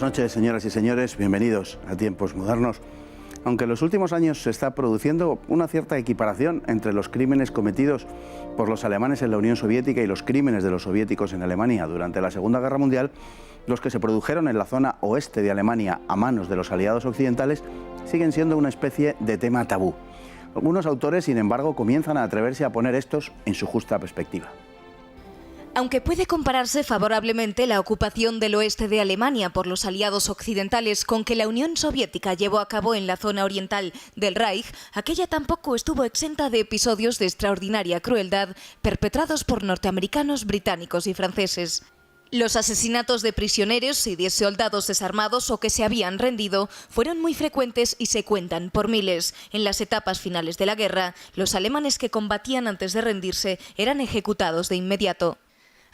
Buenas noches, señoras y señores, bienvenidos a Tiempos Modernos. Aunque en los últimos años se está produciendo una cierta equiparación entre los crímenes cometidos por los alemanes en la Unión Soviética y los crímenes de los soviéticos en Alemania durante la Segunda Guerra Mundial, los que se produjeron en la zona oeste de Alemania a manos de los aliados occidentales siguen siendo una especie de tema tabú. Algunos autores, sin embargo, comienzan a atreverse a poner estos en su justa perspectiva. Aunque puede compararse favorablemente la ocupación del oeste de Alemania por los aliados occidentales con que la Unión Soviética llevó a cabo en la zona oriental del Reich, aquella tampoco estuvo exenta de episodios de extraordinaria crueldad perpetrados por norteamericanos, británicos y franceses. Los asesinatos de prisioneros y de soldados desarmados o que se habían rendido fueron muy frecuentes y se cuentan por miles. En las etapas finales de la guerra, los alemanes que combatían antes de rendirse eran ejecutados de inmediato.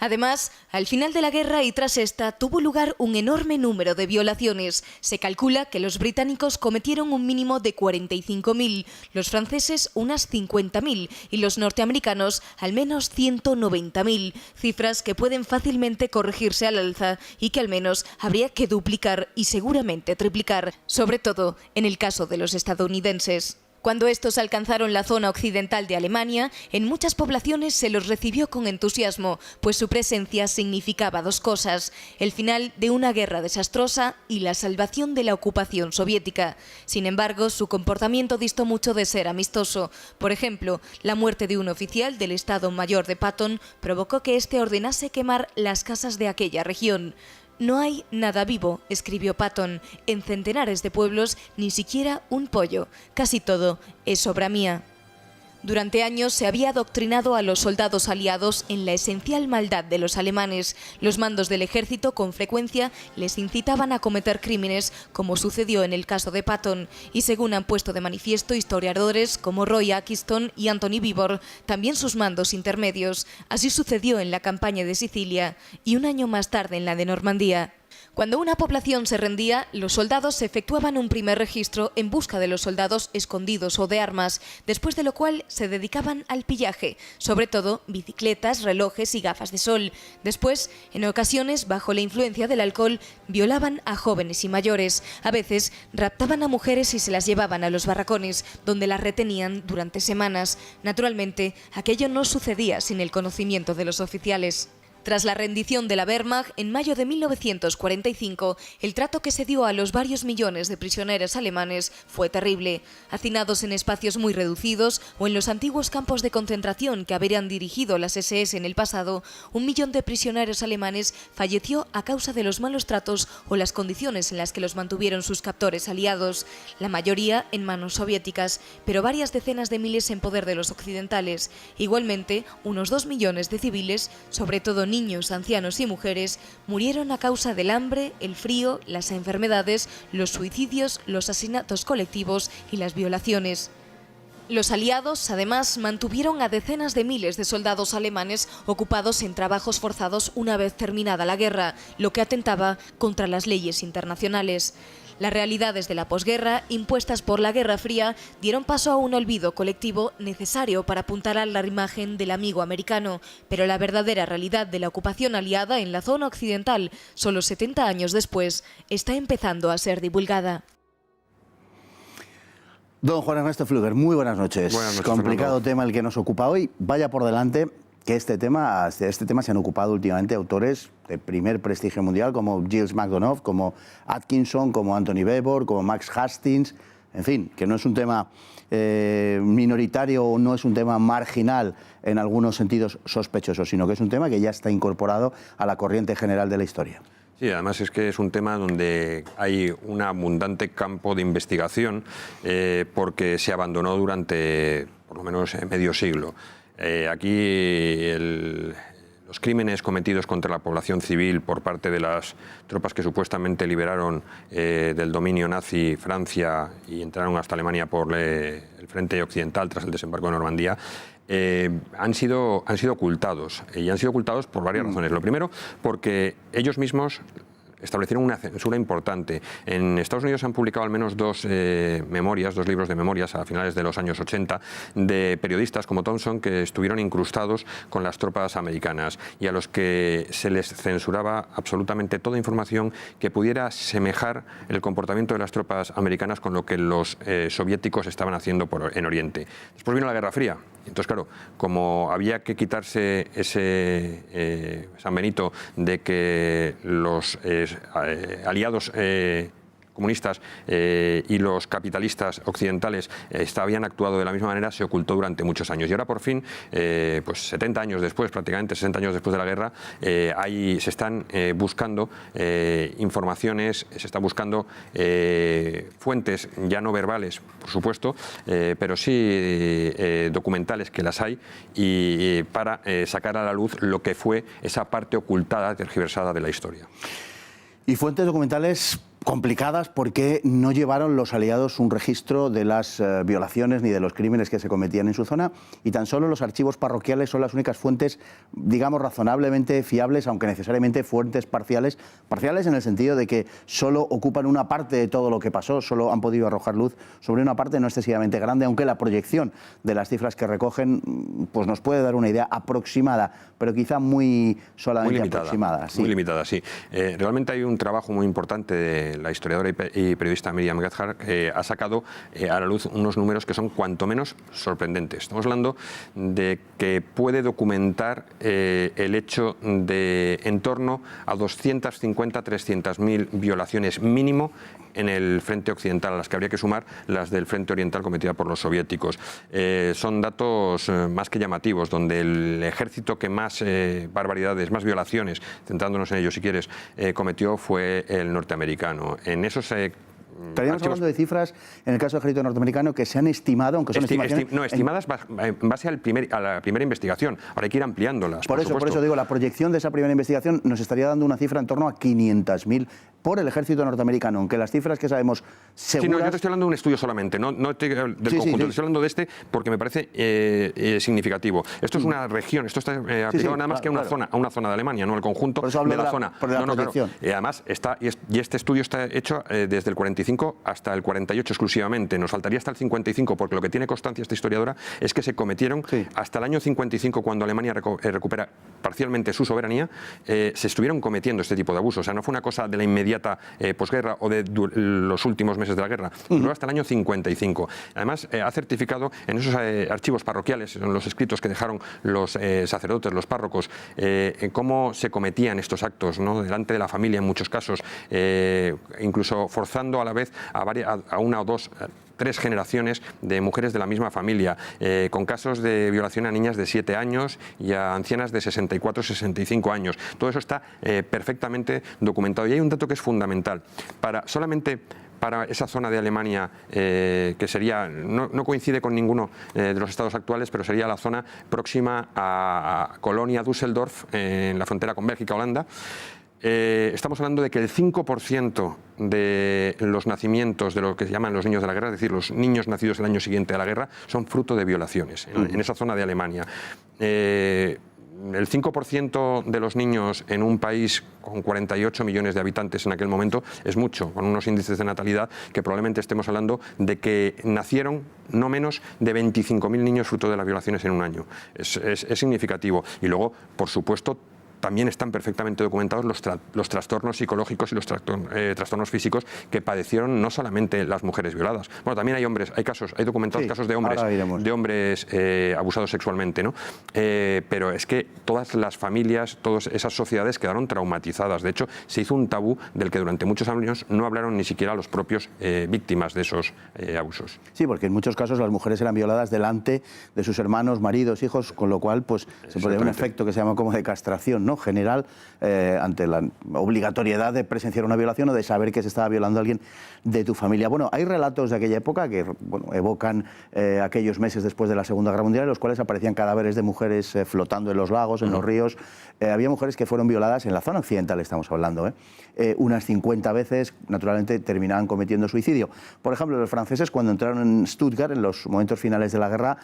Además, al final de la guerra y tras esta, tuvo lugar un enorme número de violaciones. Se calcula que los británicos cometieron un mínimo de 45.000, los franceses unas 50.000 y los norteamericanos al menos 190.000, cifras que pueden fácilmente corregirse al alza y que al menos habría que duplicar y seguramente triplicar, sobre todo en el caso de los estadounidenses. Cuando estos alcanzaron la zona occidental de Alemania, en muchas poblaciones se los recibió con entusiasmo, pues su presencia significaba dos cosas: el final de una guerra desastrosa y la salvación de la ocupación soviética. Sin embargo, su comportamiento distó mucho de ser amistoso. Por ejemplo, la muerte de un oficial del Estado Mayor de Patton provocó que éste ordenase quemar las casas de aquella región. «No hay nada vivo», escribió Patton, «en centenares de pueblos, ni siquiera un pollo. Casi todo es obra mía». Durante años se había adoctrinado a los soldados aliados en la esencial maldad de los alemanes. Los mandos del ejército con frecuencia les incitaban a cometer crímenes, como sucedió en el caso de Patton, y según han puesto de manifiesto historiadores como Roy Atkinson y Anthony Beevor, también sus mandos intermedios. Así sucedió en la campaña de Sicilia y un año más tarde en la de Normandía. Cuando una población se rendía, los soldados efectuaban un primer registro en busca de los soldados escondidos o de armas, después de lo cual se dedicaban al pillaje, sobre todo bicicletas, relojes y gafas de sol. Después, en ocasiones, bajo la influencia del alcohol, violaban a jóvenes y mayores. A veces, raptaban a mujeres y se las llevaban a los barracones, donde las retenían durante semanas. Naturalmente, aquello no sucedía sin el conocimiento de los oficiales. Tras la rendición de la Wehrmacht en mayo de 1945, el trato que se dio a los varios millones de prisioneros alemanes fue terrible. Hacinados en espacios muy reducidos o en los antiguos campos de concentración que habrían dirigido las SS en el pasado, 1 millón de prisioneros alemanes falleció a causa de los malos tratos o las condiciones en las que los mantuvieron sus captores aliados, la mayoría en manos soviéticas, pero varias decenas de miles en poder de los occidentales. Igualmente, unos 2 millones de civiles, sobre todo niños, ancianos y mujeres, murieron a causa del hambre, el frío, las enfermedades, los suicidios, los asesinatos colectivos y las violaciones. Los aliados, además, mantuvieron a decenas de miles de soldados alemanes ocupados en trabajos forzados una vez terminada la guerra, lo que atentaba contra las leyes internacionales. Las realidades de la posguerra, impuestas por la Guerra Fría, dieron paso a un olvido colectivo necesario para apuntalar la imagen del amigo americano, pero la verdadera realidad de la ocupación aliada en la zona occidental, solo 70 años después, está empezando a ser divulgada. Don Juan Ernesto Pflüger, muy buenas noches. Buenas noches, Complicado Fernando. tema el que nos ocupa hoy. Vaya por delante que de este tema se han ocupado últimamente autores de primer prestigio mundial como Giles McDonough, como Atkinson, como Anthony Beevor, como Max Hastings. En fin, que no es un tema minoritario o no es un tema marginal en algunos sentidos sospechosos, sino que es un tema que ya está incorporado a la corriente general de la historia. Sí, además es que es un tema donde hay un abundante campo de investigación porque se abandonó durante por lo menos medio siglo. Aquí los crímenes cometidos contra la población civil por parte de las tropas que supuestamente liberaron del dominio nazi Francia y entraron hasta Alemania por el frente occidental tras el desembarco de Normandía, han sido ocultados. Y han sido ocultados por varias razones. Lo primero, porque ellos mismos, establecieron una censura importante. En Estados Unidos se han publicado al menos dos libros de memorias a finales de los años 80 de periodistas como Thompson que estuvieron incrustados con las tropas americanas y a los que se les censuraba absolutamente toda información que pudiera semejar el comportamiento de las tropas americanas con lo que los soviéticos estaban haciendo en Oriente. Después vino la Guerra Fría. Entonces, claro, como había que quitarse ese San Benito de que los aliados comunistas y los capitalistas occidentales habían actuado de la misma manera, se ocultó durante muchos años. Y ahora, por fin, pues 70 años después, prácticamente 60 años después de la guerra, se están buscando informaciones, se están buscando fuentes, ya no verbales, por supuesto, pero sí documentales, que las hay, y para sacar a la luz lo que fue esa parte ocultada, tergiversada de la historia. Y fuentes documentales complicadas porque no llevaron los aliados un registro de las violaciones ni de los crímenes que se cometían en su zona, y tan solo los archivos parroquiales son las únicas fuentes, digamos, razonablemente fiables, aunque necesariamente fuentes parciales en el sentido de que solo ocupan una parte de todo lo que pasó, solo han podido arrojar luz sobre una parte no excesivamente grande, aunque la proyección de las cifras que recogen pues nos puede dar una idea aproximada, pero quizá solamente muy limitada, aproximada. Sí. Muy limitada, sí. Realmente hay un trabajo muy importante de la historiadora y periodista Miriam Gazhar, que ha sacado a la luz unos números que son cuanto menos sorprendentes. Estamos hablando de que puede documentar el hecho de en torno a 250-300.000 violaciones mínimo en el frente occidental, a las que habría que sumar las del frente oriental cometidas por los soviéticos. Son datos más que llamativos, donde el ejército que más barbaridades, más violaciones, centrándonos en ello si quieres, cometió fue el norteamericano. En eso estaríamos hablando de cifras, en el caso del ejército norteamericano, que se han estimado, aunque son estimaciones... No, estimadas en base a la primera investigación. Ahora hay que ir ampliándolas, por eso digo, la proyección de esa primera investigación nos estaría dando una cifra en torno a 500.000 por el ejército norteamericano, aunque las cifras que sabemos seguras... Sí, no, yo te estoy hablando de un estudio solamente, no del conjunto, te estoy hablando de este porque me parece significativo. Esto es una región, esto está aplicado nada más que a una zona de Alemania, no el conjunto de la zona. Claro. Además, este estudio está hecho desde el 45 hasta el 48 exclusivamente. Nos faltaría hasta el 55, porque lo que tiene constancia esta historiadora es que se cometieron hasta el año 55, cuando Alemania recupera parcialmente su soberanía, se estuvieron cometiendo este tipo de abusos. O sea, no fue una cosa de la inmediata posguerra o de los últimos meses de la guerra, duró hasta el año 55. Además, ha certificado en esos archivos parroquiales, en los escritos que dejaron los sacerdotes, los párrocos, cómo se cometían estos actos, ¿no? Delante de la familia en muchos casos, incluso forzando a la vez a una o dos, 3 generaciones de mujeres de la misma familia, con casos de violación a niñas de 7 años y a ancianas de 64 65 años. Todo eso está perfectamente documentado. Y hay un dato que es fundamental. Solamente para esa zona de Alemania, que sería, no coincide con ninguno de los estados actuales, pero sería la zona próxima a Colonia, Düsseldorf, en la frontera con Bélgica, Holanda. Estamos hablando de que el 5% de los nacimientos de lo que se llaman los niños de la guerra, es decir, los niños nacidos el año siguiente a la guerra, son fruto de violaciones en esa zona de Alemania. El 5% de los niños en un país con 48 millones de habitantes en aquel momento es mucho, con unos índices de natalidad que probablemente estemos hablando de que nacieron no menos de 25.000 niños fruto de las violaciones en un año. Es significativo. Y luego, por supuesto, también están perfectamente documentados los trastornos psicológicos y los trastornos físicos que padecieron no solamente las mujeres violadas. Bueno, también hay hombres, hay documentados casos de hombres abusados sexualmente, ¿no? Pero es que todas las familias, todas esas sociedades quedaron traumatizadas. De hecho, se hizo un tabú del que durante muchos años no hablaron ni siquiera los propios víctimas de esos abusos. Sí, porque en muchos casos las mujeres eran violadas delante de sus hermanos, maridos, hijos, con lo cual pues se podía un efecto que se llama como de castración, ¿no? General, ante la obligatoriedad de presenciar una violación o de saber que se estaba violando a alguien de tu familia. Bueno, hay relatos de aquella época que evocan aquellos meses después de la Segunda Guerra Mundial, en los cuales aparecían cadáveres de mujeres flotando en los lagos, en los ríos. Había mujeres que fueron violadas en la zona occidental, estamos hablando, unas 50 veces, naturalmente terminaban cometiendo suicidio. Por ejemplo, los franceses, cuando entraron en Stuttgart, en los momentos finales de la guerra,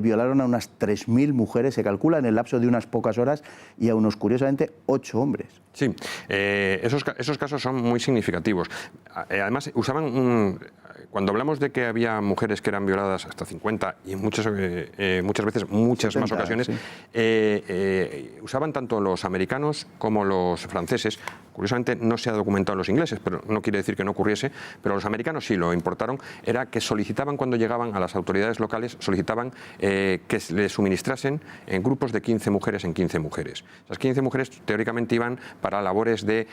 violaron a unas 3.000 mujeres, se calcula, en el lapso de unas pocas horas, y aun curiosamente 8 hombres. Sí, esos casos son muy significativos. Además, cuando hablamos de que había mujeres que eran violadas hasta 50 y muchas veces, muchas 70, más ocasiones, sí. usaban tanto los americanos como los franceses. Curiosamente no se ha documentado en los ingleses, pero no quiere decir que no ocurriese, pero los americanos sí lo importaron, era que solicitaban cuando llegaban a las autoridades locales, solicitaban que les suministrasen en grupos de 15 mujeres en 15 mujeres. Esas 15 mujeres teóricamente iban para labores de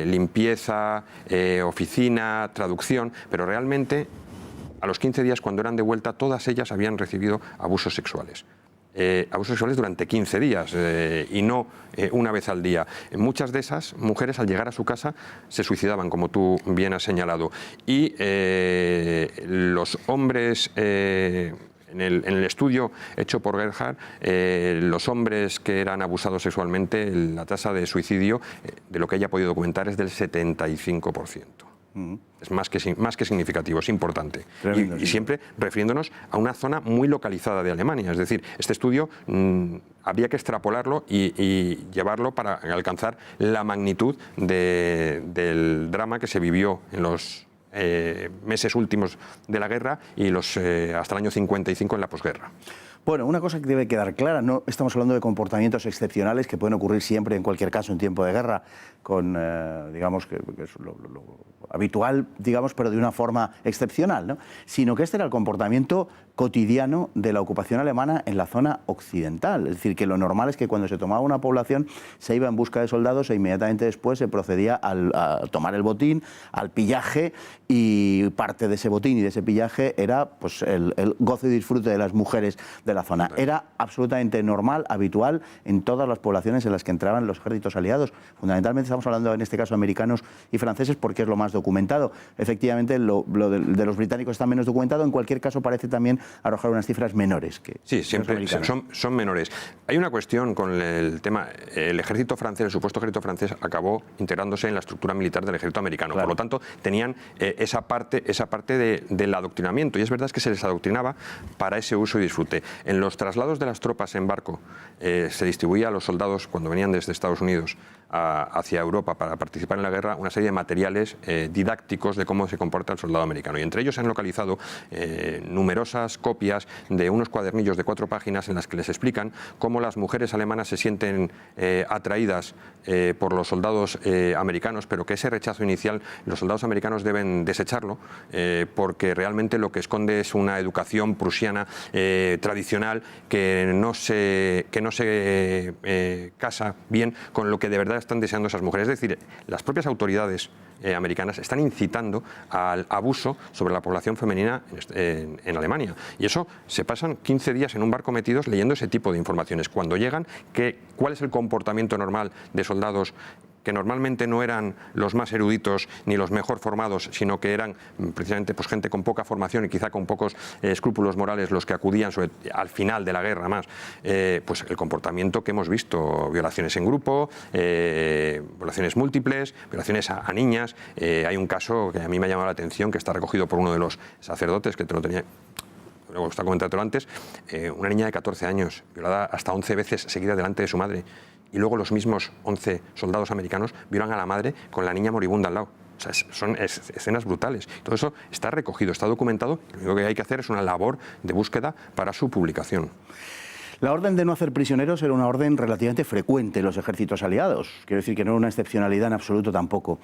limpieza, oficina, traducción, pero realmente a los 15 días, cuando eran de vuelta, todas ellas habían recibido abusos sexuales. Abusos sexuales durante 15 días y no una vez al día. El de esas mujeres, al llegar a su casa, se suicidaban, como tú bien has señalado. Y los hombres... En el estudio hecho por Gerhard, los hombres que eran abusados sexualmente, la tasa de suicidio, de lo que ella ha podido documentar, es del 75%. Es más que significativo, es importante. Tremendo, y siempre refiriéndonos a una zona muy localizada de Alemania. Es decir, este estudio habría que extrapolarlo y llevarlo para alcanzar la magnitud del drama que se vivió en los meses últimos de la guerra y hasta el año 55 en la posguerra. Bueno, una cosa que debe quedar clara, no estamos hablando de comportamientos excepcionales que pueden ocurrir siempre, en cualquier caso, en tiempo de guerra, con, digamos, que es lo habitual, digamos, pero de una forma excepcional, ¿no? Sino que este era el comportamiento cotidiano de la ocupación alemana en la zona occidental. Es decir, que lo normal es que cuando se tomaba una población se iba en busca de soldados e inmediatamente después se procedía a tomar el botín, al pillaje, y parte de ese botín y de ese pillaje era pues, el gozo y disfrute de las mujeres de la zona. Era absolutamente normal, habitual en todas las poblaciones en las que entraban los ejércitos aliados. Fundamentalmente estamos hablando en este caso americanos y franceses porque es lo más documentado. Efectivamente, lo de los británicos está menos documentado. En cualquier caso parece también arrojar unas cifras menores. Sí, siempre son menores. Hay una cuestión con el tema. El ejército francés, el supuesto ejército francés, acabó integrándose en la estructura militar del ejército americano. Claro. Por lo tanto, tenían esa parte del adoctrinamiento. Y es verdad que se les adoctrinaba para ese uso y disfrute. En los traslados de las tropas en barco se distribuía a los soldados, cuando venían desde Estados Unidos hacia Europa para participar en la guerra, una serie de materiales didácticos de cómo se comporta el soldado americano. Y entre ellos se han localizado numerosas copias de unos cuadernillos de 4 páginas en las que les explican cómo las mujeres alemanas se sienten atraídas por los soldados americanos, pero que ese rechazo inicial los soldados americanos deben desecharlo porque realmente lo que esconde es una educación prusiana tradicional que no se casa bien con lo que de verdad están deseando esas mujeres. Es decir, las propias autoridades americanas están incitando al abuso sobre la población femenina en Alemania. Y eso se pasan 15 días en un barco metidos leyendo ese tipo de informaciones. Cuando llegan, ¿cuál es el comportamiento normal de soldados que normalmente no eran los más eruditos ni los mejor formados, sino que eran precisamente pues, gente con poca formación y quizá con pocos escrúpulos morales los que acudían al final de la guerra más? Pues el comportamiento que hemos visto, violaciones en grupo, violaciones múltiples, violaciones a niñas. Hay un caso que a mí me ha llamado la atención, que está recogido por uno de los sacerdotes, que te lo tenía... Me gusta comentártelo antes, una niña de 14 años, violada hasta 11 veces seguida delante de su madre. Y luego los mismos 11 soldados americanos violan a la madre con la niña moribunda al lado. O sea, son escenas brutales. Todo eso está recogido, está documentado. Lo único que hay que hacer es una labor de búsqueda para su publicación. La orden de no hacer prisioneros era una orden relativamente frecuente en los ejércitos aliados. Quiero decir que no era una excepcionalidad en absoluto tampoco.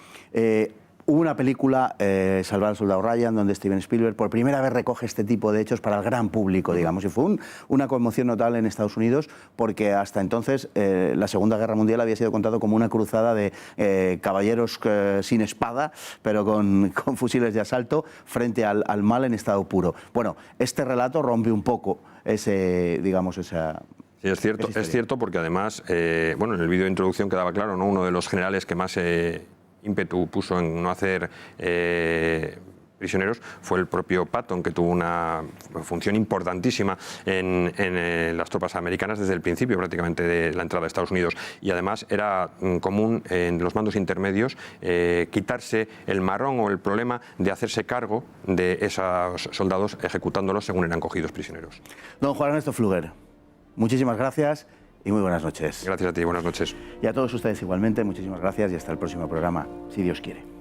Hubo una película, Salvar al soldado Ryan, donde Steven Spielberg por primera vez recoge este tipo de hechos para el gran público, digamos. Y fue una conmoción notable en Estados Unidos porque hasta entonces la Segunda Guerra Mundial había sido contado como una cruzada de caballeros sin espada, pero con fusiles de asalto frente al mal en estado puro. Bueno, este relato rompe un poco digamos, esa... Sí, es cierto porque además, bueno, en el vídeo de introducción quedaba claro, ¿no? Uno de los generales que más ímpetu puso en no hacer prisioneros fue el propio Patton, que tuvo una función importantísima en las tropas americanas desde el principio prácticamente de la entrada de Estados Unidos. Y además era común en los mandos intermedios quitarse el marrón o el problema de hacerse cargo de esos soldados ejecutándolos según eran cogidos prisioneros. Don Juan Ernesto Pfluger, muchísimas gracias y muy buenas noches. Gracias a ti, buenas noches. Y a todos ustedes igualmente, muchísimas gracias y hasta el próximo programa, si Dios quiere.